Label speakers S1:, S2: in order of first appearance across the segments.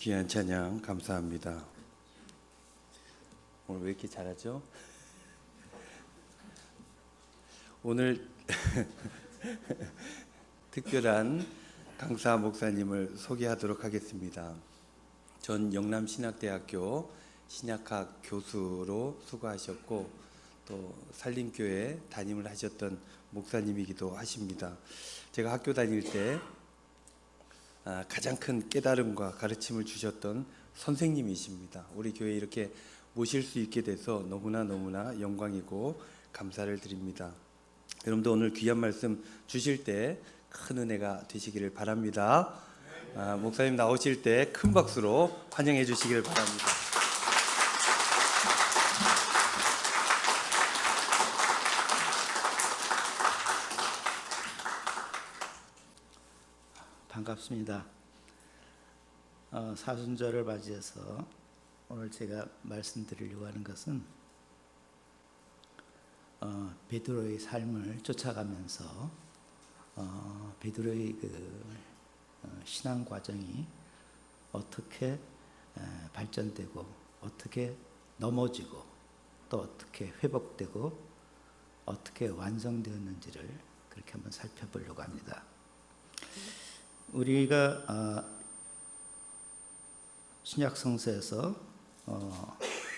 S1: 귀한 찬양 감사합니다. 오늘 왜 이렇게 잘하죠? 오늘 특별한 강사 목사님을 소개하도록 하겠습니다. 전 영남신학대학교 신약학 교수로 수고하셨고 또 산림교회 담임을 하셨던 목사님이기도 하십니다. 제가 학교 다닐 때 가장 큰 깨달음과 가르침을 주셨던 선생님이십니다. 우리 교회에 이렇게 모실 수 있게 돼서 너무나 영광이고 감사를 드립니다. 여러분도 오늘 귀한 말씀 주실 때 큰 은혜가 되시기를 바랍니다. 목사님 나오실 때 큰 박수로 환영해 주시기를 바랍니다.
S2: 반갑습니다. 사순절을 맞이해서 오늘 제가 말씀드리려고 하는 것은 베드로의 삶을 쫓아가면서 베드로의 신앙 과정이 어떻게 발전되고 어떻게 넘어지고 또 어떻게 회복되고 어떻게 완성되었는지를 그렇게 한번 살펴보려고 합니다. 우리가 신약 성서에서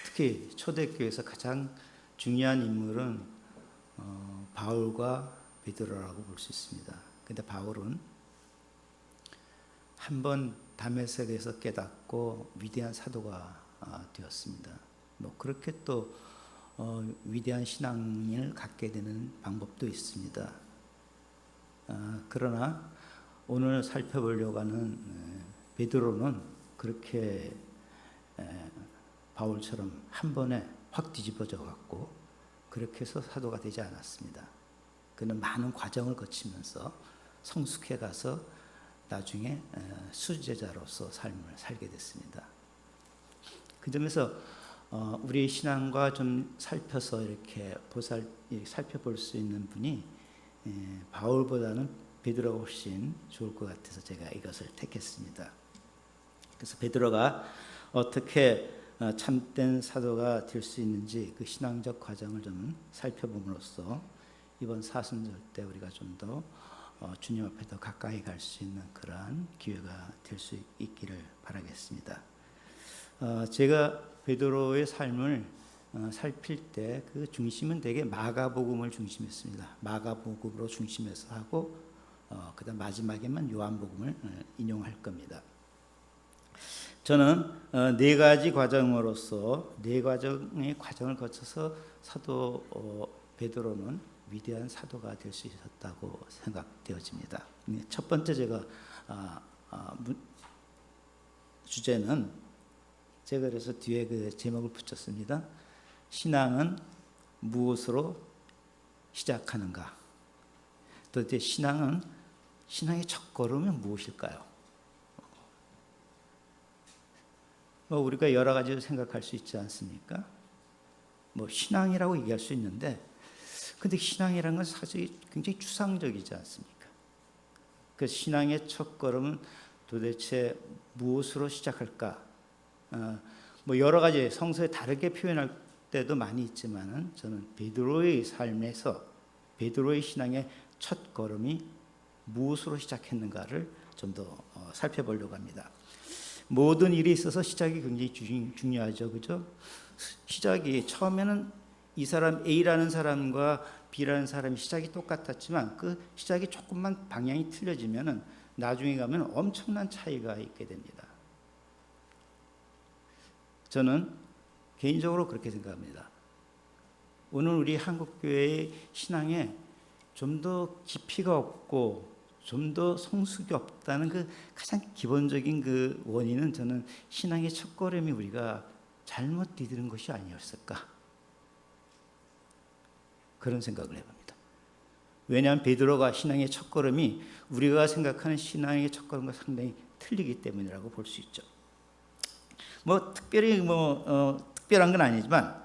S2: 특히 초대교회에서 가장 중요한 인물은 바울과 베드로라고 볼 수 있습니다. 근데 바울은 한번 다메섹에서 깨닫고 위대한 사도가 되었습니다. 뭐 그렇게 또 위대한 신앙을 갖게 되는 방법도 있습니다. 그러나 오늘 살펴보려고 하는 베드로는 그렇게 바울처럼 한 번에 확 뒤집어져 갖고 그렇게 해서 사도가 되지 않았습니다. 그는 많은 과정을 거치면서 성숙해 가서 나중에 수제자로서 삶을 살게 됐습니다. 그 점에서 우리 신앙과 좀 살펴서 이렇게 살펴볼 수 있는 분이 바울보다는 베드로가 훨씬 좋을 것 같아서 제가 이것을 택했습니다. 그래서 베드로가 어떻게 참된 사도가 될 수 있는지 그 신앙적 과정을 좀 살펴봄으로써 이번 사순절 때 우리가 좀 더 주님 앞에 더 가까이 갈 수 있는 그러한 기회가 될 수 있기를 바라겠습니다. 제가 베드로의 삶을 살필 때 그 중심은 되게 마가복음을 중심했습니다. 마가복음으로 중심해서 하고 그다음 마지막에만 요한복음을 인용할 겁니다. 저는 네 가지 과정으로서 네 가정의 과정을 거쳐서 사도 베드로는 위대한 사도가 될 수 있었다고 생각되어집니다. 첫 번째 제가 주제는 제가 그래서 뒤에 그 제목을 붙였습니다. 신앙은 무엇으로 시작하는가? 도대체 신앙의 첫걸음은 무엇일까요? 우리가 여러 가지로 생각할 수 있지 않습니까? 신앙이라고 얘기할 수 있는데, 근데 신앙이라는 건 사실 굉장히 추상적이지 않습니까? 그 신앙의 첫걸음은 도대체 무엇으로 시작할까? 여러 가지 성서에 다르게 표현할 때도 많이 있지만은 저는 베드로의 삶에서 베드로의 신앙의 첫걸음이 무엇으로 시작했는가를 좀 더 살펴보려고 합니다. 모든 일이 있어서 시작이 굉장히 중요하죠, 그죠? 시작이 처음에는 이 사람 A라는 사람과 B라는 사람이 시작이 똑같았지만 그 시작이 조금만 방향이 틀려지면은 나중에 가면 엄청난 차이가 있게 됩니다. 저는 개인적으로 그렇게 생각합니다. 오늘 우리 한국교회의 신앙에 좀 더 깊이가 없고 좀 더 성숙이 없다는 그 가장 기본적인 그 원인은 저는 신앙의 첫걸음이 우리가 잘못 디디는 것이 아니었을까? 그런 생각을 해봅니다. 왜냐하면 베드로가 신앙의 첫걸음이 우리가 생각하는 신앙의 첫걸음과 상당히 틀리기 때문이라고 볼 수 있죠. 특별히 특별한 건 아니지만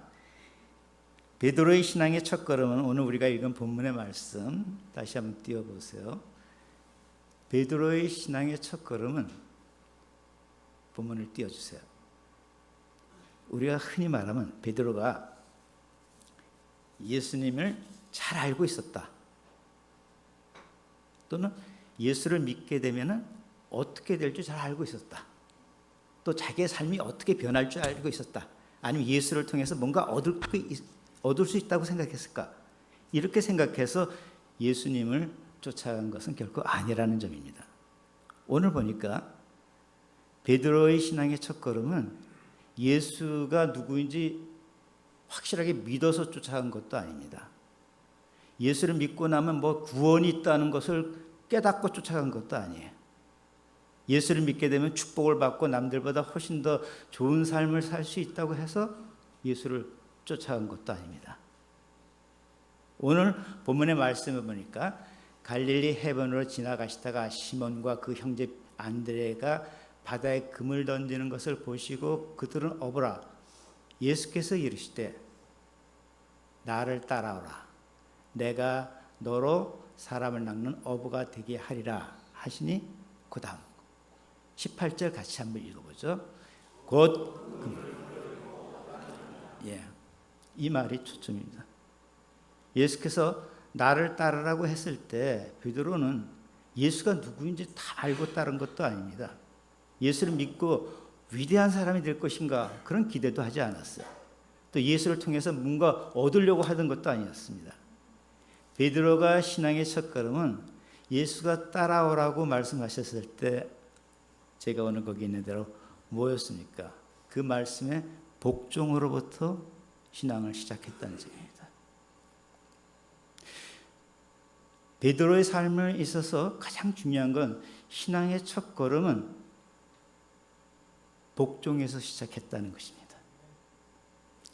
S2: 베드로의 신앙의 첫걸음은 오늘 우리가 읽은 본문의 말씀 다시 한번 띄워보세요. 베드로의 신앙의 첫걸음은 본문을 띄워주세요. 우리가 흔히 말하면 베드로가 예수님을 잘 알고 있었다. 또는 예수를 믿게 되면 어떻게 될 줄 잘 알고 있었다. 또 자기의 삶이 어떻게 변할 줄 알고 있었다. 아니면 예수를 통해서 뭔가 얻을 수 있다고 생각했을까? 이렇게 생각해서 예수님을 쫓아간 것은 결코 아니라는 점입니다. 오늘 보니까 베드로의 신앙의 첫걸음은 예수가 누구인지 확실하게 믿어서 쫓아간 것도 아닙니다. 예수를 믿고 나면 뭐 구원이 있다는 것을 깨닫고 쫓아간 것도 아니에요. 예수를 믿게 되면 축복을 받고 남들보다 훨씬 더 좋은 삶을 살 수 있다고 해서 예수를 쫓아간 것도 아닙니다. 오늘 본문의 말씀을 보니까 갈릴리 해변으로 지나가시다가 시몬과 그 형제 안드레가 바다에 금을 던지는 것을 보시고 그들은 어부라. 예수께서 이르시되 나를 따라오라. 내가 너로 사람을 낚는 어부가 되게 하리라 하시니 그 다음 18절 같이 한번 읽어보죠. 이 말이 초점입니다. 예수께서 나를 따르라고 했을 때 베드로는 예수가 누구인지 다 알고 따른 것도 아닙니다. 예수를 믿고 위대한 사람이 될 것인가 그런 기대도 하지 않았어요. 또 예수를 통해서 뭔가 얻으려고 하던 것도 아니었습니다. 베드로가 신앙의 첫걸음은 예수가 따라오라고 말씀하셨을 때 제가 오늘 거기 있는 대로 뭐였습니까? 그 말씀의 복종으로부터 신앙을 시작했다는 점입니다. 베드로의 삶에 있어서 가장 중요한 건 신앙의 첫걸음은 복종에서 시작했다는 것입니다.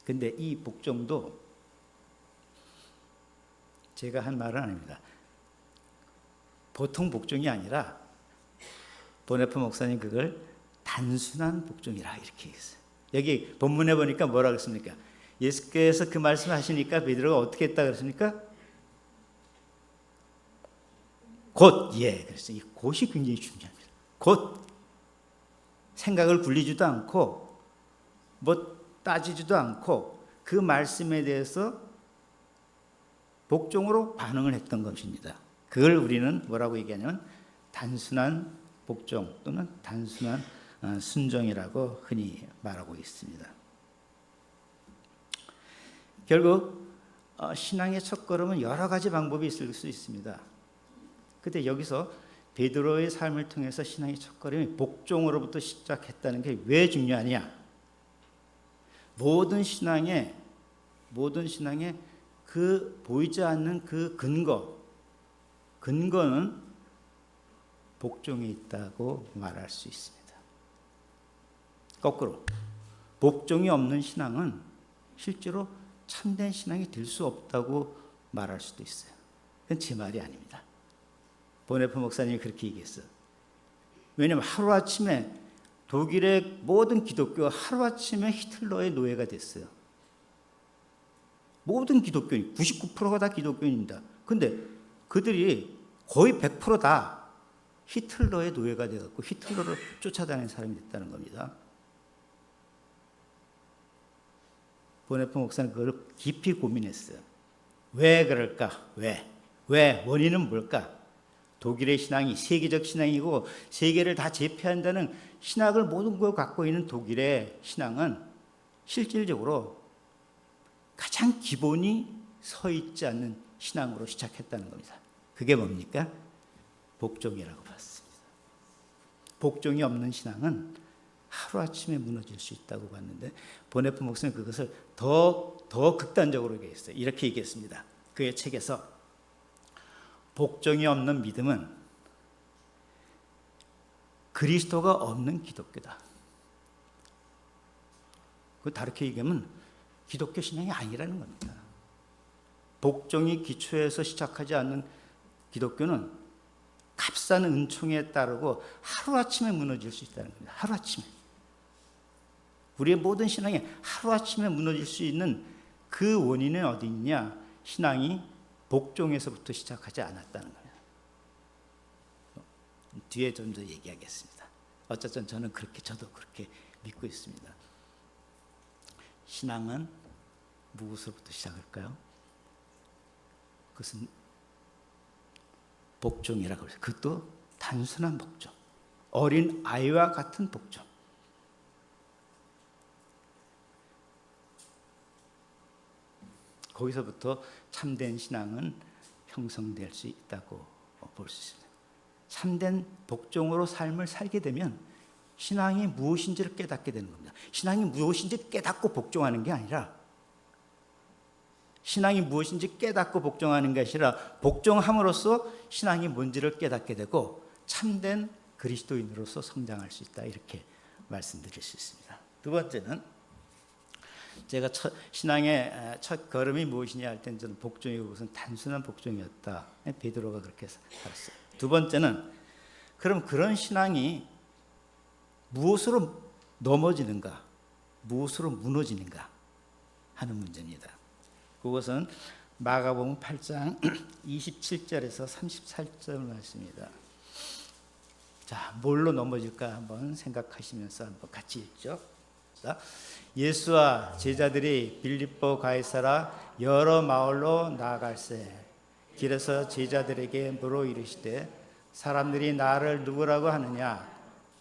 S2: 근데 이 복종도 제가 한 말은 아닙니다. 보통 복종이 아니라 보네프 목사님 그걸 단순한 복종이라 이렇게 했어요. 여기 본문에 보니까 뭐라고 했습니까? 예수께서 그 말씀하시니까 베드로가 어떻게 했다 그랬습니까? 곧 그랬어요. 이 곧이 굉장히 중요합니다. 곧 생각을 굴리지도 않고 뭐 따지지도 않고 그 말씀에 대해서 복종으로 반응을 했던 것입니다. 그걸 우리는 뭐라고 얘기하냐면 단순한 복종 또는 단순한 순종이라고 흔히 말하고 있습니다. 결국 신앙의 첫걸음은 여러 가지 방법이 있을 수 있습니다. 그런데 여기서 베드로의 삶을 통해서 신앙의 첫걸음이 복종으로부터 시작했다는 게 왜 중요하냐? 모든 신앙의 그 보이지 않는 그 근거는 복종에 있다고 말할 수 있습니다. 거꾸로 복종이 없는 신앙은 실제로 참된 신앙이 될 수 없다고 말할 수도 있어요. 그건 제 말이 아닙니다. 보네프 목사님이 그렇게 얘기했어요. 왜냐하면 하루아침에 독일의 모든 기독교가 하루아침에 히틀러의 노예가 됐어요. 모든 기독교인 99%가 다 기독교인입니다. 그런데 그들이 거의 100%다 히틀러의 노예가 되었고 히틀러를 쫓아다니는 사람이 됐다는 겁니다. 보네프 목사는 그걸 깊이 고민했어요. 왜 그럴까? 왜? 원인은 뭘까? 독일의 신앙이 세계적 신앙이고 세계를 다 제패한다는 신학을 모든 걸 갖고 있는 독일의 신앙은 실질적으로 가장 기본이 서 있지 않는 신앙으로 시작했다는 겁니다. 그게 뭡니까? 복종이라고 봤습니다. 복종이 없는 신앙은 하루아침에 무너질 수 있다고 봤는데 보네프 목사는 그것을 더 극단적으로 얘기했어요. 이렇게 얘기했습니다. 그의 책에서 복종이 없는 믿음은 그리스도가 없는 기독교다. 그 다르게 얘기하면 기독교 신앙이 아니라는 겁니다. 복종이 기초에서 시작하지 않는 기독교는 값싼 은총에 따르고 하루아침에 무너질 수 있다는 겁니다. 하루아침에. 우리의 모든 신앙이 하루아침에 무너질 수 있는 그 원인은 어디 있냐? 신앙이 복종에서부터 시작하지 않았다는 겁니다. 뒤에 좀 더 얘기하겠습니다. 어쨌든 저도 그렇게 믿고 있습니다. 신앙은 무엇으로부터 시작할까요? 그것은 복종이라고 해요. 그것도 단순한 복종. 어린 아이와 같은 복종. 거기서부터 참된 신앙은 형성될 수 있다고 볼 수 있습니다. 참된 복종으로 삶을 살게 되면 신앙이 무엇인지를 깨닫게 되는 겁니다. 신앙이 무엇인지 깨닫고 복종하는 게 아니라 신앙이 무엇인지 깨닫고 복종하는 것이 아니라 복종함으로써 신앙이 뭔지를 깨닫게 되고 참된 그리스도인으로서 성장할 수 있다, 이렇게 말씀드릴 수 있습니다. 두 번째는 제가 신앙의 첫 걸음이 무엇이냐 할 때는 저는 복종이고 그것은 단순한 복종이었다. 베드로가 그렇게 살았어요. 두 번째는 그럼 그런 신앙이 무엇으로 넘어지는가, 무엇으로 무너지는가 하는 문제입니다. 그것은 마가복음 8장 27절에서 34절 말씀입니다. 자, 뭘로 넘어질까 한번 생각하시면서 한번 같이 읽죠. 자, 예수와 제자들이 빌립보 가이사라 여러 마을로 나아갈새 길에서 제자들에게 물어 이르시되 사람들이 나를 누구라고 하느냐?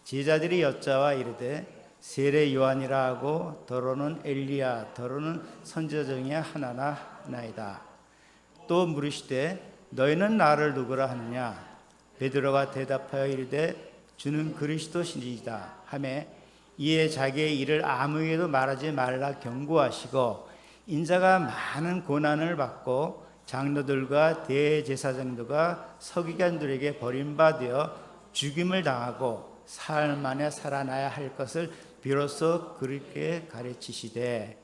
S2: 제자들이 여짜와 이르되 세례 요한이라 하고 더러는 엘리야 더러는 선지자 중에 하나이다. 또 물으시되 너희는 나를 누구라 하느냐? 베드로가 대답하여 이르되 주는 그리스도시니이다 하매 이에 자기의 일을 아무에게도 말하지 말라 경고하시고 인자가 많은 고난을 받고 장로들과 대제사장들과 서기관들에게 버림받아 죽임을 당하고 사흘 만에 살아나야 할 것을 비로소 그렇게 가르치시되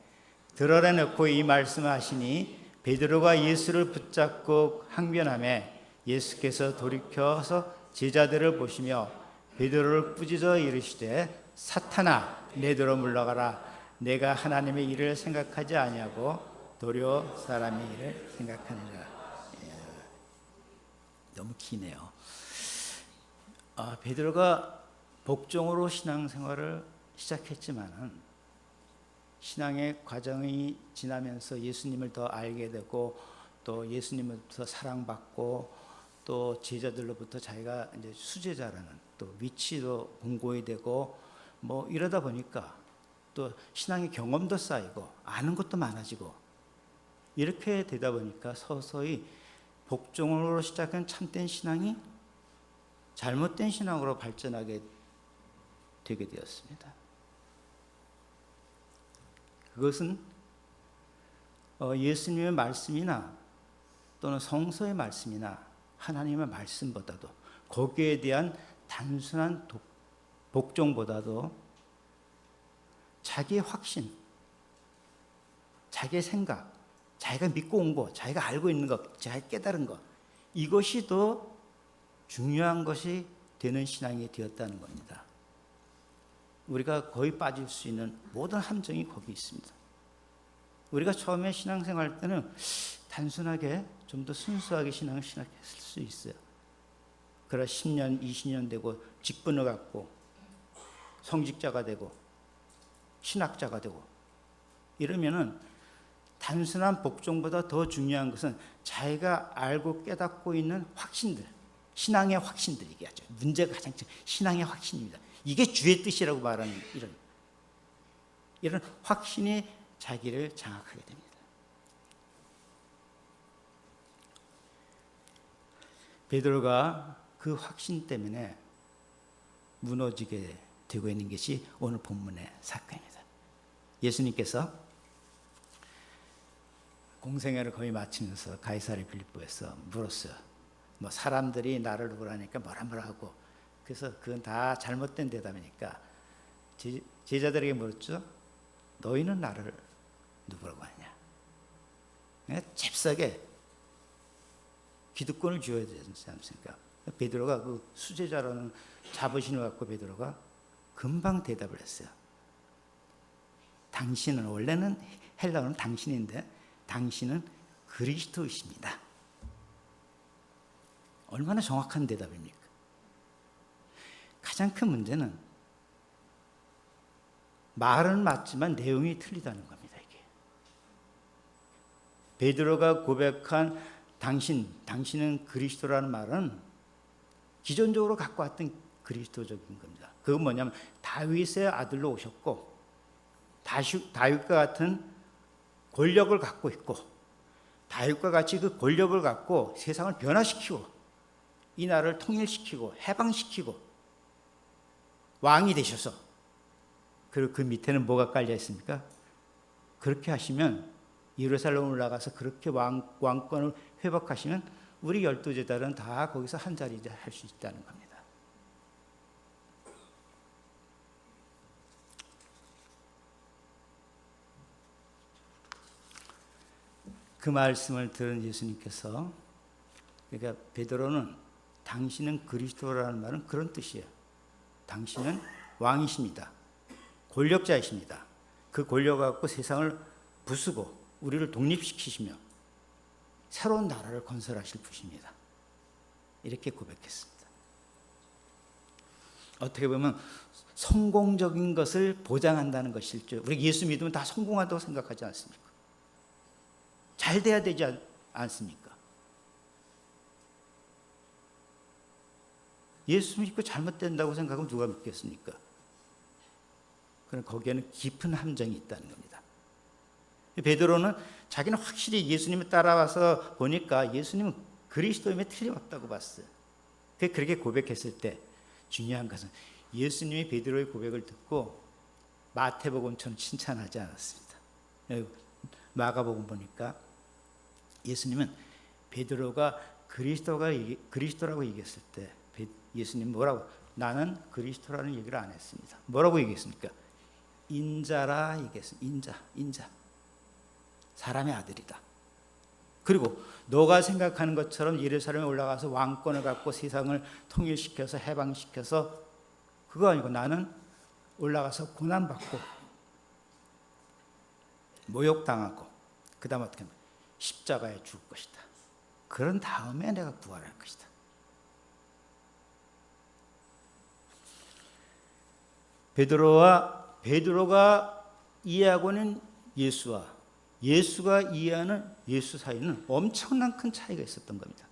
S2: 들어라 놓고 이 말씀하시니 베드로가 예수를 붙잡고 항변하매 예수께서 돌이켜서 제자들을 보시며 베드로를 꾸짖어 이르시되 사탄아 내게로 물러가라. 내가 하나님의 일을 생각하지 아니하고 도리어 사람의 일을 생각하느니라. 너무 기네요. 베드로가 복종으로 신앙생활을 시작했지만은 신앙의 과정이 지나면서 예수님을 더 알게 되고 또 예수님으로부터 사랑받고 또 제자들로부터 자기가 이제 수제자라는 또 위치도 공고히 되고 뭐 이러다 보니까 또 신앙의 경험도 쌓이고 아는 것도 많아지고 이렇게 되다 보니까 서서히 복종으로 시작한 참된 신앙이 잘못된 신앙으로 발전하게 되게 되었습니다. 그것은 예수님의 말씀이나 또는 성서의 말씀이나 하나님의 말씀보다도 거기에 대한 단순한 복종보다도 자기의 확신, 자기의 생각, 자기가 믿고 온 것, 자기가 알고 있는 것, 자기가 깨달은 것, 이것이 더 중요한 것이 되는 신앙이 되었다는 겁니다. 우리가 거의 빠질 수 있는 모든 함정이 거기 있습니다. 우리가 처음에 신앙생활 할 때는 단순하게 좀 더 순수하게 신앙을 시작했을 수 있어요. 그러나 10년, 20년 되고 직분을 갖고 성직자가 되고 신학자가 되고 이러면은 단순한 복종보다 더 중요한 것은 자기가 알고 깨닫고 있는 확신들, 신앙의 확신들 얘기하죠. 문제가 가장 신앙의 확신입니다. 이게 주의 뜻이라고 말하는 이런 확신이 자기를 장악하게 됩니다. 베드로가 그 확신 때문에 무너지게 되고 있는 것이 오늘 본문의 사건입니다. 예수님께서 공생애를 거의 마치면서 가이사랴 빌립보에서 물었어요. 뭐 사람들이 나를 누구라니까 뭐라 하고 그래서 그건 다 잘못된 대답이니까 제자들에게 물었죠. 너희는 나를 누구라고 하냐? 잽싸게 기득권을 주어야 되지 않습니까? 베드로가 그 수제자라는 자부심을 갖고 베드로가 금방 대답을 했어요. 당신은 원래는 헬라어는 당신인데 당신은 그리스도이십니다. 얼마나 정확한 대답입니까? 가장 큰 문제는 말은 맞지만 내용이 틀리다는 겁니다. 이게 베드로가 고백한 당신은 그리스도라는 말은 기존적으로 갖고 왔던 그리스도적인 겁니다. 그건 뭐냐면 다윗의 아들로 오셨고 다윗과 같은 권력을 갖고 있고 다윗과 같이 그 권력을 갖고 세상을 변화시키고 이 나라를 통일시키고 해방시키고 왕이 되셔서 그리고 그 밑에는 뭐가 깔려 있습니까? 그렇게 하시면 예루살렘 올라가서 그렇게 왕권을 회복하시면 우리 12제자들은 다 거기서 한 자리 할 수 있다는 겁니다. 그 말씀을 들은 예수님께서, 그러니까 베드로는 당신은 그리스도라는 말은 그런 뜻이에요. 당신은 왕이십니다. 권력자이십니다. 그 권력 갖고 세상을 부수고 우리를 독립시키시며 새로운 나라를 건설하실 분입니다. 이렇게 고백했습니다. 어떻게 보면 성공적인 것을 보장한다는 것일죠. 우리 예수 믿으면 다 성공한다고 생각하지 않습니까? 잘 돼야 되지 않습니까? 예수 믿고 잘못된다고 생각하면 누가 믿겠습니까? 그럼 거기에는 깊은 함정이 있다는 겁니다. 베드로는 자기는 확실히 예수님을 따라와서 보니까 예수님은 그리스도임에 틀림없다고 봤어요. 그렇게 고백했을 때 중요한 것은 예수님이 베드로의 고백을 듣고 마태복음처럼 칭찬하지 않았습니다. 마가복음 보니까 예수님은 베드로가 그리스도라고 얘기했을 때 예수님 뭐라고? 나는 그리스도라는 얘기를 안 했습니다. 뭐라고 얘기했습니까? 인자라 얘기했습니다. 인자. 사람의 아들이다. 그리고 너가 생각하는 것처럼 예루살렘에 올라가서 왕권을 갖고 세상을 통일시켜서 해방시켜서 그거 아니고 나는 올라가서 고난받고 모욕당하고 그 다음 어떻게 하면 십자가에 죽을 것이다. 그런 다음에 내가 부활할 것이다. 베드로가 이해하고 있는 예수와 예수가 이해하는 예수 사이는 엄청난 큰 차이가 있었던 겁니다.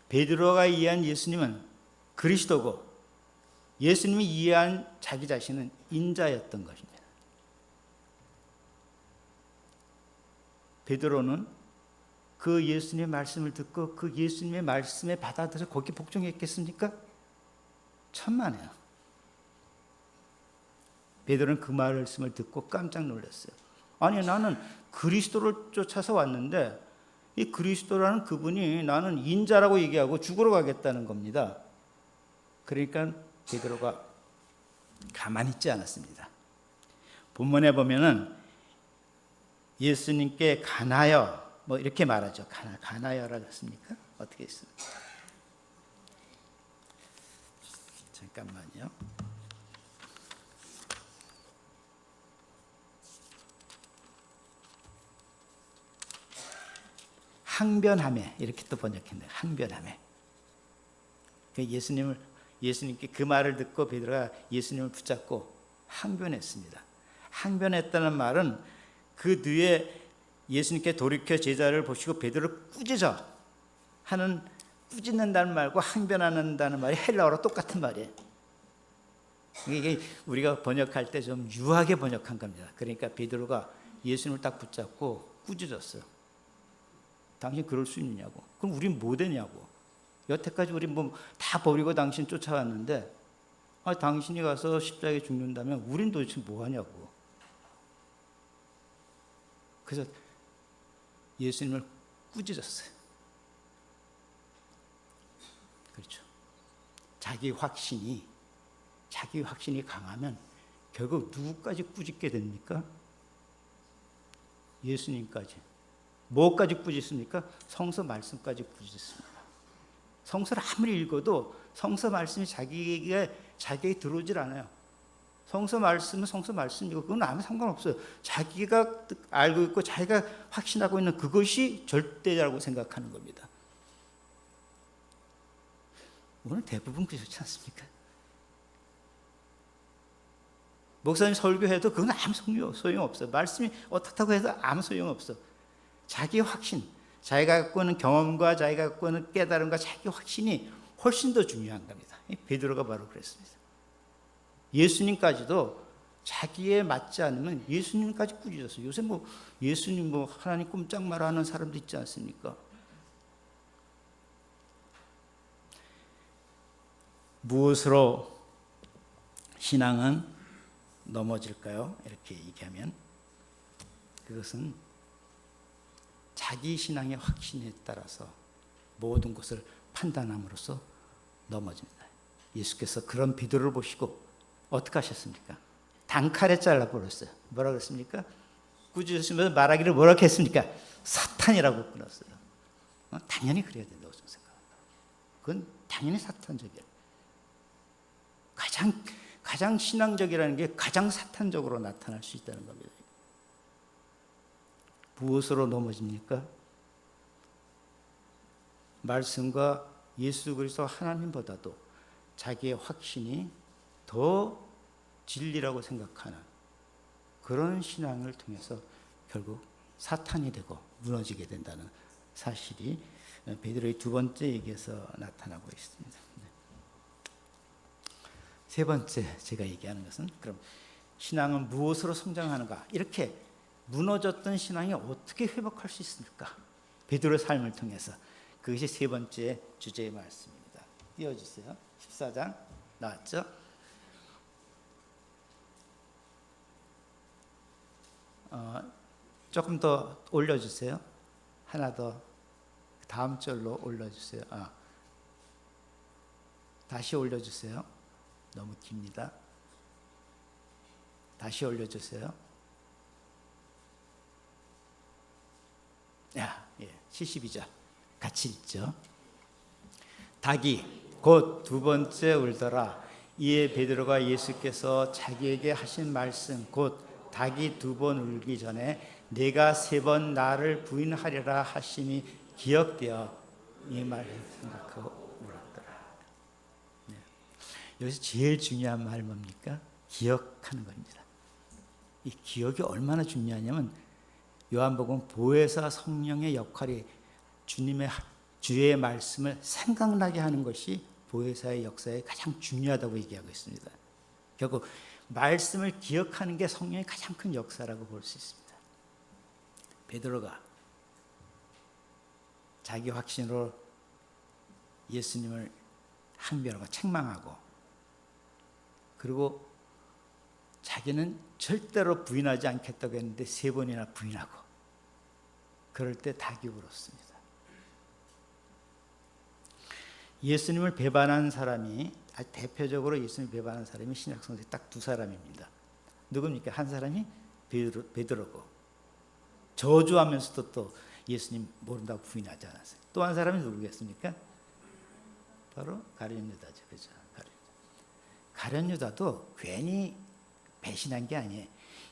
S2: 베드로가 이해한 예수님은 그리스도고 예수님이 이해한 자기 자신은 인자였던 것입니다. 베드로는 그 예수님의 말씀을 듣고 그 예수님의 말씀에 받아들여 거기에 복종했겠습니까? 천만에요. 베드로는 그 말씀을 듣고 깜짝 놀랐어요. 아니 나는 그리스도를 쫓아서 왔는데 이 그리스도라는 그분이 나는 인자라고 얘기하고 죽으러 가겠다는 겁니다. 그러니까 베드로가 가만히 있지 않았습니다. 본문에 보면은 예수님께 가나여 뭐 이렇게 말하죠. 가나여라고 했습니까? 어떻게 했습니까? 잠깐만요. 항변하매 이렇게 또 번역했네요. 항변하매. 예수님께 그 말을 듣고 베드로가 예수님을 붙잡고 항변했습니다. 항변했다는 말은 그 뒤에 예수님께 돌이켜 제자를 보시고 베드로를 꾸짖어 하는 꾸짖는다는 말과 항변한다는 말이 헬라어로 똑같은 말이에요. 이게 우리가 번역할 때 좀 유하게 번역한 겁니다. 그러니까 베드로가 예수님을 딱 붙잡고 꾸짖었어요. 당신 그럴 수 있느냐고. 그럼 우린 뭐 되냐고. 여태까지 우리 뭐 다 버리고 당신 쫓아왔는데 당신이 가서 십자가에 죽는다면 우린 도대체 뭐 하냐고. 그래서 예수님을 꾸짖었어요. 그렇죠. 자기 확신이 강하면 결국 누구까지 꾸짖게 됩니까? 예수님까지. 뭐까지 꾸짖습니까? 성서 말씀까지 꾸짖습니다. 성서를 아무리 읽어도 성서 말씀이 자기에게 들어오질 않아요. 성서 말씀은 성서 말씀이고 그건 아무 상관없어요. 자기가 알고 있고 자기가 확신하고 있는 그것이 절대라고 생각하는 겁니다. 오늘 대부분 그렇지 않습니까? 목사님 설교해도 그건 아무 소용없어. 말씀이 어떻다고 해도 아무 소용없어. 자기 확신, 자기가 갖고 있는 경험과 자기가 갖고 있는 깨달음과 자기 확신이 훨씬 더 중요한 겁니다. 베드로가 바로 그랬습니다. 예수님까지도 자기에 맞지 않으면 예수님까지 꾸짖었어요. 요새 뭐 예수님 뭐 하나님 꼼짝 말아 하는 사람도 있지 않습니까? 무엇으로 신앙은 넘어질까요? 이렇게 얘기하면 그것은 자기 신앙의 확신에 따라서 모든 것을 판단함으로써 넘어집니다. 예수께서 그런 베드로를 보시고 어떻게 하셨습니까? 단칼에 잘라버렸어요. 뭐라고 했습니까? 꾸짖으시면서 말하기를 뭐라고 했습니까? 사탄이라고 끊었어요. 당연히 그래야 된다고 저는 생각합니다. 그건 당연히 사탄적이에요. 가장 신앙적이라는 게 가장 사탄적으로 나타날 수 있다는 겁니다. 무엇으로 넘어집니까? 말씀과 예수 그리스도 하나님보다도 자기의 확신이 더 진리라고 생각하는 그런 신앙을 통해서 결국 사탄이 되고 무너지게 된다는 사실이 베드로의 두 번째 얘기에서 나타나고 있습니다. 세 번째 제가 얘기하는 것은 그럼 신앙은 무엇으로 성장하는가? 이렇게 무너졌던 신앙이 어떻게 회복할 수 있습니까? 베드로의 삶을 통해서 그것이 세 번째 주제의 말씀입니다. 띄워주세요. 14장 나왔죠? 조금 더 올려주세요. 하나 더 다음 절로 올려주세요. 다시 올려주세요. 너무 깁니다. 다시 올려주세요. 72절 같이 읽죠. 닭이 곧 두 번째 울더라. 이에 베드로가 예수께서 자기에게 하신 말씀 곧 닭이 두 번 울기 전에 내가 세 번 나를 부인하리라 하심이 기억되어 이 말을 생각하고 울었더라. 여기서 제일 중요한 말 뭡니까? 기억하는 겁니다. 이 기억이 얼마나 중요하냐면 요한복음 보혜사 성령의 역할이 주의 말씀을 생각나게 하는 것이 보혜사의 역사에 가장 중요하다고 얘기하고 있습니다. 결국 말씀을 기억하는 게 성령의 가장 큰 역사라고 볼 수 있습니다. 베드로가 자기 확신으로 예수님을 항변하고 책망하고 그리고 자기는 절대로 부인하지 않겠다고 했는데 세 번이나 부인하고 그럴 때 닭이 울었습니다. 예수님을 배반한 사람이 대표적으로 예수님을 배반한 사람이 신약성서에 딱 두 사람입니다. 누굽니까? 한 사람이 베드로고 저주하면서도 또 예수님 모른다고 부인하지 않았어요. 또 한 사람이 누구겠습니까? 바로 가룟 유다죠. 그죠? 가룟 유다도 괜히 배신한 게 아니에요.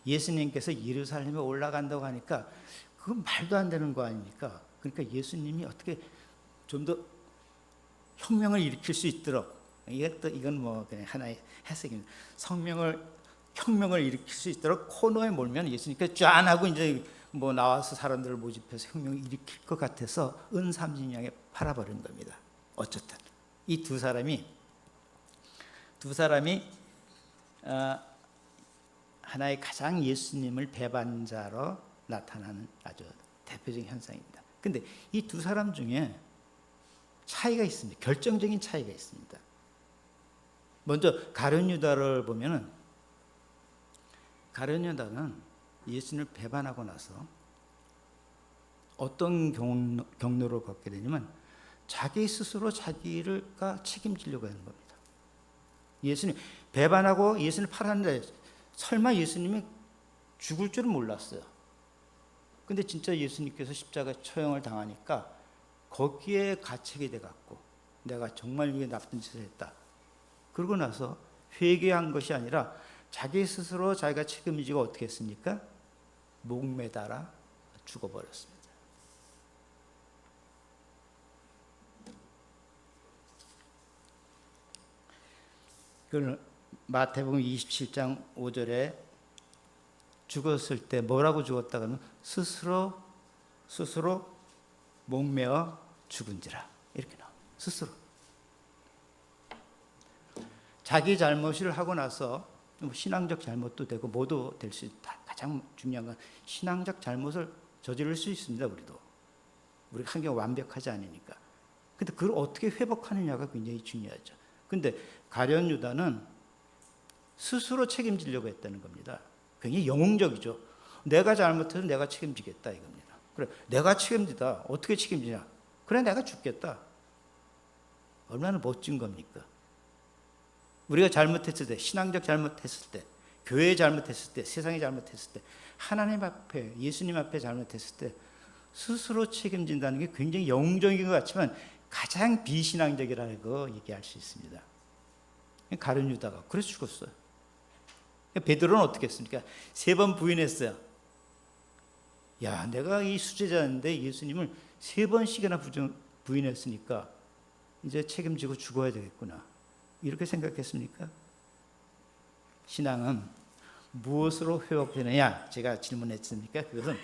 S2: 예수님께서 예루살렘에 올라간다고 하니까 그건 말도 안 되는 거 아닙니까? 그러니까 예수님이 어떻게 좀 더 혁명을 일으킬 수 있도록 이건 뭐 그냥 하나의 해석입니다. 혁명을 일으킬 수 있도록 코너에 몰면 예수님께서 짠 하고 이제 뭐 나와서 사람들을 모집해서 혁명을 일으킬 것 같아서 은삼진양에 팔아버린 겁니다. 어쨌든 이 두 사람이 하나의 가장 예수님을 배반자로 나타나는 아주 대표적인 현상입니다. 근데 이 두 사람 중에 차이가 있습니다. 결정적인 차이가 있습니다. 먼저 가룟 유다를 보면은 가룟 유다는 예수님을 배반하고 나서 어떤 경로를 걷게 되냐면 자기 스스로 자기가 책임지려고 하는 겁니다. 예수님 배반하고 예수님을 팔았는데 설마 예수님이 죽을 줄은 몰랐어요. 근데 진짜 예수님께서 십자가 처형을 당하니까 거기에 가책이 돼갖고 내가 정말 이게 나쁜 짓을 했다. 그러고 나서 회개한 것이 아니라 자기 스스로 자기가 책임지고 어떻게 했습니까? 목매달아 죽어버렸습니다. 그걸 마태복음 27장 5절에 죽었을 때 뭐라고 죽었다가는 스스로 목매어 죽은지라 이렇게 나와. 스스로 자기 잘못을 하고 나서 신앙적 잘못도 되고 뭐도 될 수 있다. 가장 중요한 건 신앙적 잘못을 저지를 수 있습니다. 우리가 한경 완벽하지 않으니까. 근데 그걸 어떻게 회복하느냐가 굉장히 중요하죠. 근데 가룟 유다는 스스로 책임지려고 했다는 겁니다. 굉장히 영웅적이죠. 내가 잘못해서 내가 책임지겠다 이겁니다. 그래, 내가 책임지다. 어떻게 책임지냐? 그래, 내가 죽겠다. 얼마나 멋진 겁니까? 우리가 잘못했을 때, 신앙적 잘못했을 때, 교회 잘못했을 때, 세상이 잘못했을 때, 하나님 앞에, 예수님 앞에 잘못했을 때 스스로 책임진다는 게 굉장히 영웅적인 것 같지만 가장 비신앙적이라고 얘기할 수 있습니다. 가룟 유다가 그래서 죽었어요. 베드로는 어떻게 했습니까? 3번 부인했어요. 야, 내가 이 수제자인데 예수님을 3번씩이나 부인했으니까 이제 책임지고 죽어야 되겠구나. 이렇게 생각했습니까? 신앙은 무엇으로 회복되느냐? 제가 질문했습니까? 그것은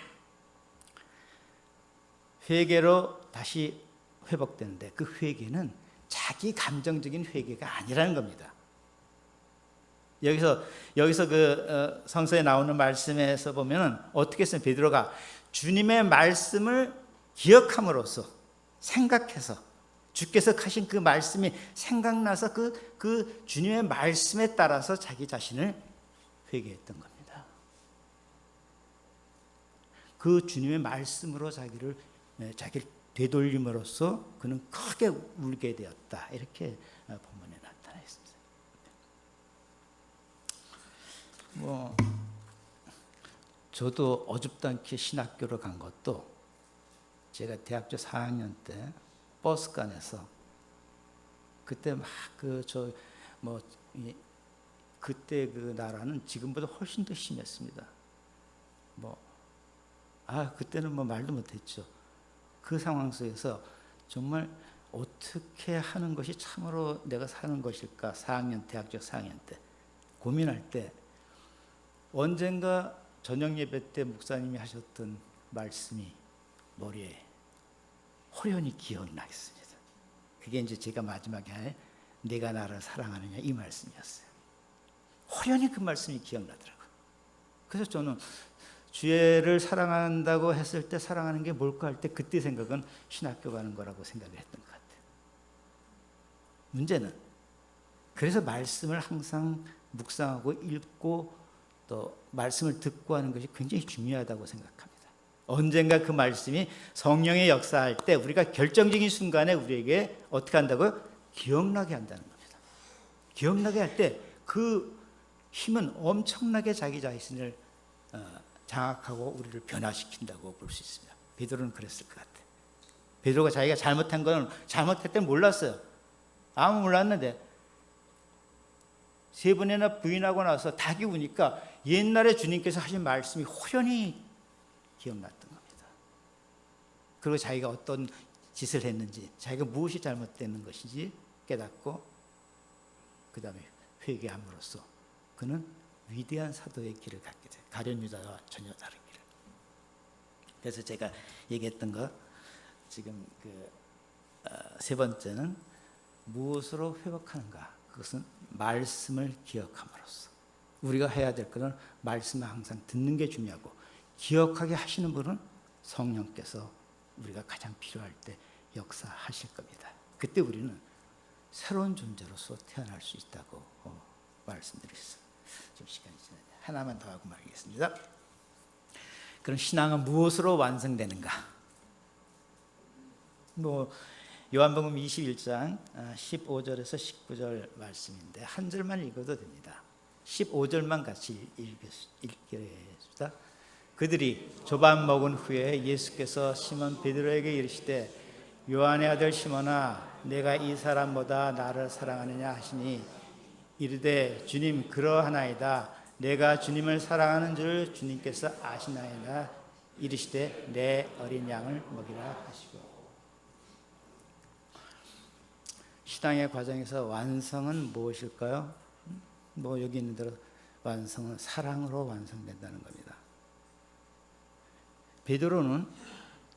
S2: 회개로 다시 회복되는데 그 회개는 자기 감정적인 회개가 아니라는 겁니다. 여기서 그 성서에 나오는 말씀에서 보면은 어떻게 했어요? 베드로가 주님의 말씀을 기억함으로써 생각해서 주께서 하신 그 말씀이 생각나서 그 주님의 말씀에 따라서 자기 자신을 회개했던 겁니다. 그 주님의 말씀으로 자기를 되돌림으로써 그는 크게 울게 되었다. 이렇게 본문에 나타나 있습니다. 저도 어줍지 신학교를 간 것도 제가 대학교 4학년 때 버스간에서 그때 그때 그 나라는 지금보다 훨씬 더 심했습니다. 그때는 말도 못했죠. 그 상황 속에서 정말 어떻게 하는 것이 참으로 내가 사는 것일까? 대학교 4학년 때 고민할 때 언젠가 저녁 예배 때 목사님이 하셨던 말씀이 머리에 호련히 기억나겠습니다. 그게 이제 제가 마지막에 할 내가 나를 사랑하느냐 이 말씀이었어요. 호련히 그 말씀이 기억나더라고요. 그래서 저는 주를 사랑한다고 했을 때 사랑하는 게 뭘까 할 때 그때 생각은 신학교 가는 거라고 생각을 했던 것 같아요. 문제는 그래서 말씀을 항상 묵상하고 읽고 또 말씀을 듣고 하는 것이 굉장히 중요하다고 생각합니다. 언젠가 그 말씀이 성령의 역사할 때 우리가 결정적인 순간에 우리에게 어떻게 한다고요? 기억나게 한다는 겁니다. 기억나게 할 때 그 힘은 엄청나게 자기 자신을 장악하고 우리를 변화시킨다고 볼 수 있습니다. 베드로는 그랬을 것 같아요. 베드로가 자기가 잘못한 건 잘못했을 때 몰랐어요. 아무 몰랐는데 3번이나 부인하고 나서 닭이 우니까 옛날에 주님께서 하신 말씀이 호련히 기억났던 겁니다. 그리고 자기가 어떤 짓을 했는지, 자기가 무엇이 잘못되는 것인지 깨닫고 그 다음에 회개함으로써 그는 위대한 사도의 길을 갖게 돼요. 가룟 유다와 전혀 다른 길을. 그래서 제가 얘기했던 거 지금 세 번째는 무엇으로 회복하는가? 그것은 말씀을 기억함으로써. 우리가 해야 될 것은 말씀을 항상 듣는 게 중요하고 기억하게 하시는 분은 성령께서 우리가 가장 필요할 때 역사하실 겁니다. 그때 우리는 새로운 존재로서 태어날 수 있다고 말씀드렸습니다. 좀 시간이 지나네. 하나만 더 하고 말하겠습니다. 그럼 신앙은 무엇으로 완성되는가? 요한복음 21장 15절에서 19절 말씀인데 한 절만 읽어도 됩니다. 15절만 같이 읽겠습니다. 그들이 조반 먹은 후에 예수께서 시몬 베드로에게 이르시되 요한의 아들 시몬아 내가 이 사람보다 나를 사랑하느냐 하시니 이르되 주님 그러하나이다. 내가 주님을 사랑하는 줄 주님께서 아시나이다. 이르시되 내 어린 양을 먹이라 하시고. 신앙의 과정에서 완성은 무엇일까요? 뭐 여기 있는 대로 완성은 사랑으로 완성된다는 겁니다. 베드로는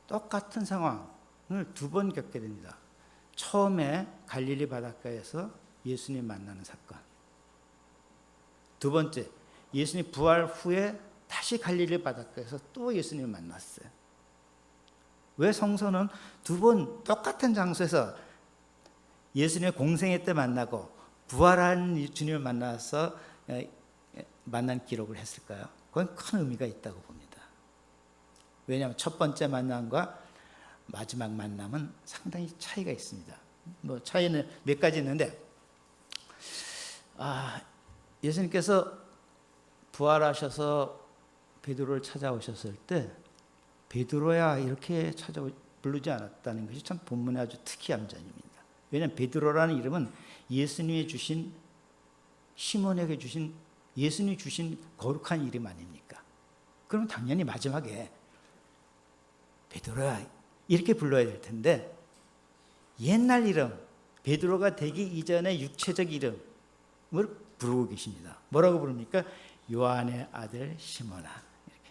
S2: 똑같은 상황을 두 번 겪게 됩니다. 처음에 갈릴리 바닷가에서 예수님 만나는 사건. 두 번째, 예수님 부활 후에 다시 갈릴리 바닷가에서 또 예수님을 만났어요. 왜 성서는 두 번 똑같은 장소에서 예수님의 공생애 때 만나고 부활한 주님을 만나서 만난 기록을 했을까요? 그건 큰 의미가 있다고 봅니다. 왜냐하면 첫 번째 만남과 마지막 만남은 상당히 차이가 있습니다. 뭐 차이는 몇 가지 있는데, 예수님께서 부활하셔서 베드로를 찾아오셨을 때 베드로야 이렇게 부르지 않았다는 것이 참 본문의 아주 특이한 점입니다. 왜냐하면 베드로라는 이름은 예수님이 주신, 시몬에게 주신, 예수님이 주신 거룩한 이름 아닙니까? 그러면 당연히 마지막에 베드로야 이렇게 불러야 될 텐데, 옛날 이름, 베드로가 되기 이전의 육체적 이름을 부르고 계십니다. 뭐라고 부릅니까? 요한의 아들 시몬아. 이렇게.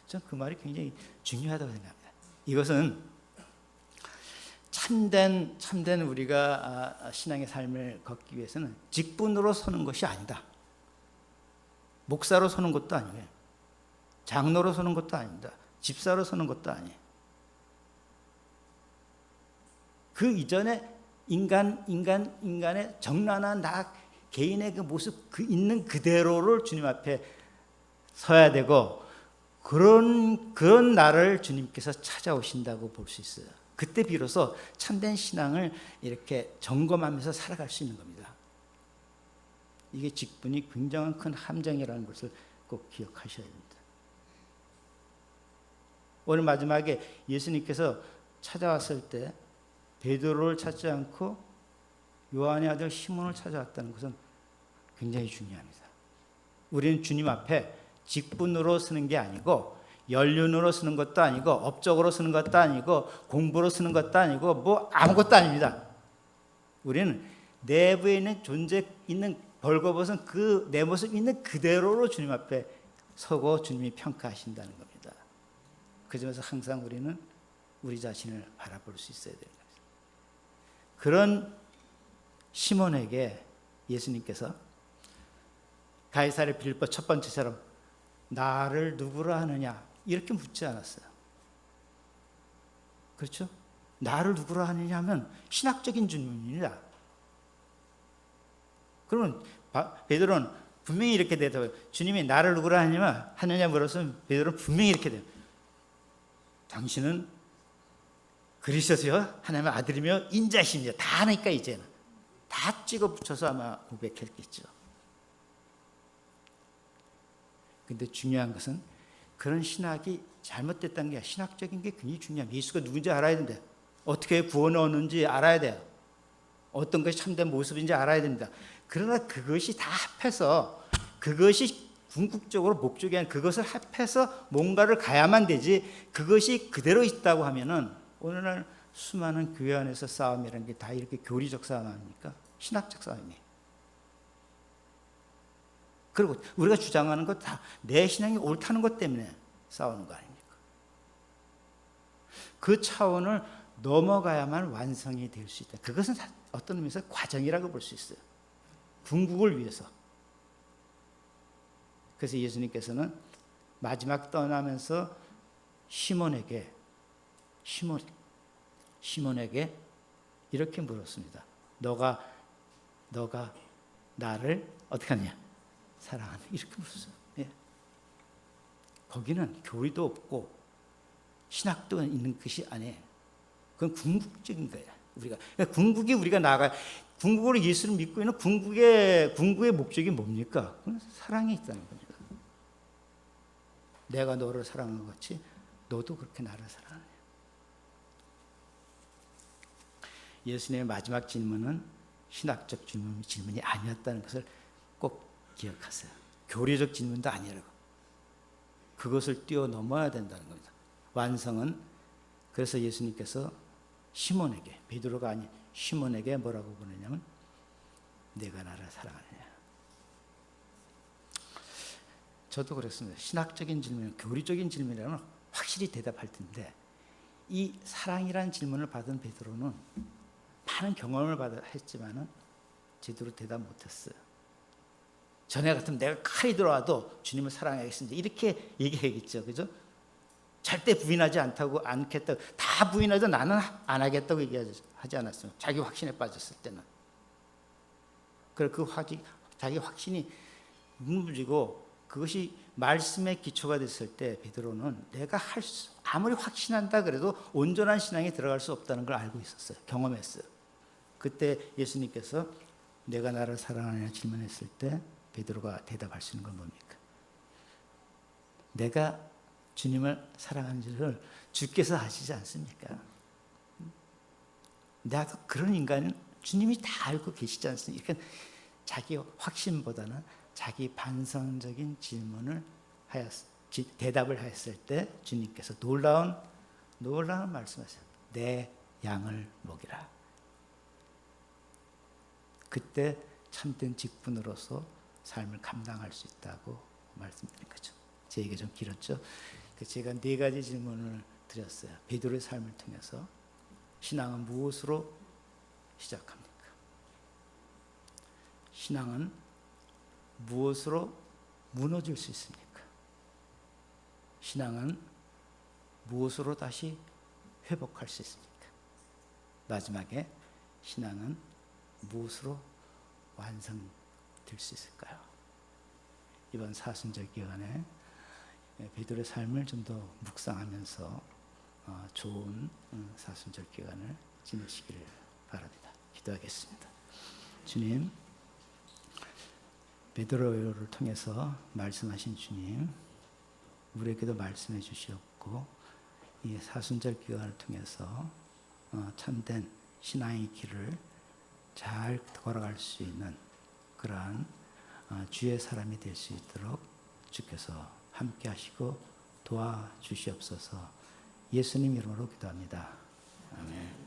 S2: 전 그 말이 굉장히 중요하다고 생각합니다. 이것은 참된 우리가 신앙의 삶을 걷기 위해서는 직분으로 서는 것이 아니다. 목사로 서는 것도 아니에요. 장로로 서는 것도 아닙니다. 집사로 서는 것도 아니에요. 그 이전에 인간의 정란한 나 개인의 그 모습, 그 있는 그대로를 주님 앞에 서야 되고, 그런 나를 주님께서 찾아오신다고 볼 수 있어요. 그때 비로소 참된 신앙을 이렇게 점검하면서 살아갈 수 있는 겁니다. 이게 직분이 굉장한 큰 함정이라는 것을 꼭 기억하셔야 됩니다. 오늘 마지막에 예수님께서 찾아왔을 때 베드로를 찾지 않고 요한의 아들 시몬을 찾아왔다는 것은 굉장히 중요합니다. 우리는 주님 앞에 직분으로 서는 게 아니고, 연륜으로 쓰는 것도 아니고, 업적으로 쓰는 것도 아니고, 공부로 쓰는 것도 아니고, 뭐 아무것도 아닙니다. 우리는 내부에 있는 존재 있는 벌거벗은 그 내 모습 있는 그대로로 주님 앞에 서고 주님이 평가하신다는 겁니다. 그 점에서 항상 우리는 우리 자신을 바라볼 수 있어야 됩니다. 그런 시몬에게 예수님께서 가이사랴 빌립보 첫 번째처럼 나를 누구라 하느냐 이렇게 묻지 않았어요. 그렇죠? 나를 누구라 하느냐 하면 신학적인 질문입니다. 그러면 베드로는 분명히 이렇게 대답해요. 주님이 나를 누구라 하느냐 물었으면 베드로는 분명히 이렇게 돼요. 당신은 그리스도요 하나님의 아들이며 인자이십니다. 다 하니까 이제는 다 찍어 붙여서 아마 고백했겠죠. 근데 중요한 것은 그런 신학이 잘못됐다는 게, 신학적인 게 굉장히 중요합니다. 예수가 누군지 알아야 된다. 어떻게 구원을 얻는지 알아야 돼요. 어떤 것이 참된 모습인지 알아야 됩니다. 그러나 그것이 다 합해서, 그것이 궁극적으로 목적이 아닌 그것을 합해서 뭔가를 가야만 되지, 그것이 그대로 있다고 하면은 오늘날 수많은 교회 안에서 싸움이라는 게 다 이렇게 교리적 싸움 아닙니까? 신학적 싸움이에요. 그리고 우리가 주장하는 것 다 내 신앙이 옳다는 것 때문에 싸우는 거 아닙니까? 그 차원을 넘어가야만 완성이 될 수 있다. 그것은 어떤 의미에서 과정이라고 볼 수 있어요. 궁극을 위해서. 그래서 예수님께서는 마지막 떠나면서 시몬에게 이렇게 물었습니다. 너가 나를 어떻게 하냐? 사랑하냐? 이렇게 물었어요. 예. 거기는 교리도 없고 신학도 있는 것이 아니에요. 그건 궁극적인 거예요. 궁극이 우리가 나아가, 궁극으로 예수를 믿고 있는 궁극의 목적이 뭡니까? 그건 사랑이 있다는 겁니다. 내가 너를 사랑한 것 같이 너도 그렇게 나를 사랑하냐. 예수님의 마지막 질문은 신학적 질문이 아니었다는 것을 꼭 기억하세요. 교리적 질문도 아니라고. 그것을 뛰어넘어야 된다는 겁니다. 완성은, 그래서 예수님께서 시몬에게, 베드로가 아닌 시몬에게 뭐라고 보내냐면 내가 나를 사랑하느냐. 저도 그랬습니다. 신학적인 질문, 교리적인 질문이라면 확실히 대답할 텐데 이 사랑이라는 질문을 받은 베드로는 많은 경험을 했지만은 제대로 대답 못했어요. 전에 같으면 내가 칼이 들어와도 주님을 사랑하겠습니다. 이렇게 얘기하겠죠, 그죠? 절대 부인하지 않겠다고 다 부인해도 나는 안 하겠다고 얘기하지 않았어요. 자기 확신에 빠졌을 때는. 그리고 자기 확신이 무너지고 그것이 말씀의 기초가 됐을 때 베드로는 내가 아무리 확신한다 그래도 온전한 신앙에 들어갈 수 없다는 걸 알고 있었어요. 경험했어요. 그때 예수님께서 내가 나를 사랑하느냐 질문했을 때 베드로가 대답할 수 있는 건 뭡니까? 내가 주님을 사랑하는지를 주께서 아시지 않습니까? 나도 그런 인간은 주님이 다 알고 계시지 않습니까? 그러니까 자기 확신보다는 자기 반성적인 질문을 대답을 했을 때 주님께서 놀라운 말씀하세요. 내 양을 먹이라. 그때 참된 직분으로서 삶을 감당할 수 있다고 말씀드린 거죠. 제 얘기가 좀 길었죠. 제가 4가지 질문을 드렸어요. 베드로의 삶을 통해서 신앙은 무엇으로 시작합니까? 신앙은 무엇으로 무너질 수 있습니까? 신앙은 무엇으로 다시 회복할 수 있습니까? 마지막에 신앙은 무엇으로 완성될 수 있을까요? 이번 사순절 기간에 베드로의 삶을 좀 더 묵상하면서 좋은 사순절 기간을 지내시기를 바랍니다. 기도하겠습니다. 주님, 베드로를 통해서 말씀하신 주님, 우리에게도 말씀해 주시었고 이 사순절 기간을 통해서 참된 신앙의 길을 잘 걸어갈 수 있는 그러한 주의 사람이 될 수 있도록 주께서 함께 하시고 도와주시옵소서. 예수님 이름으로 기도합니다. 아멘.